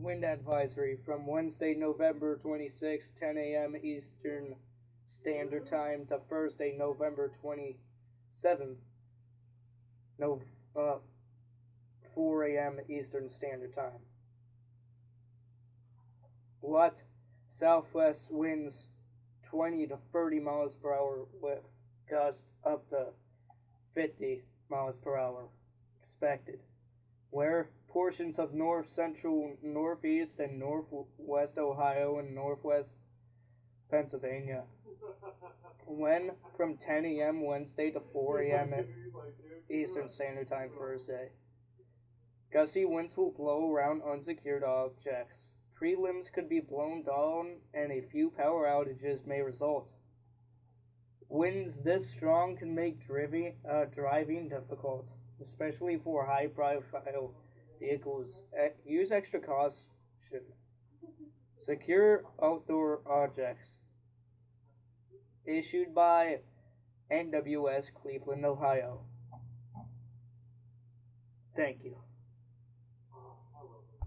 wind advisory from Wednesday, November 26, 10 a.m. Eastern Standard Time to Thursday, November 27, no, 4 a.m. Eastern Standard Time. What? Southwest winds 20 to 30 miles per hour with gusts up to 50 miles per hour expected. Where? Portions of north central, northeast, and northwest Ohio and northwest Pennsylvania. When? From 10 a.m. Wednesday to 4 a.m. Eastern Standard Time Thursday. Gusty winds will blow around unsecured objects. Tree limbs could be blown down and a few power outages may result. Winds this strong can make driving difficult, especially for high-profile vehicles. Use extra caution. Secure outdoor objects. Issued by NWS Cleveland, Ohio. Thank you.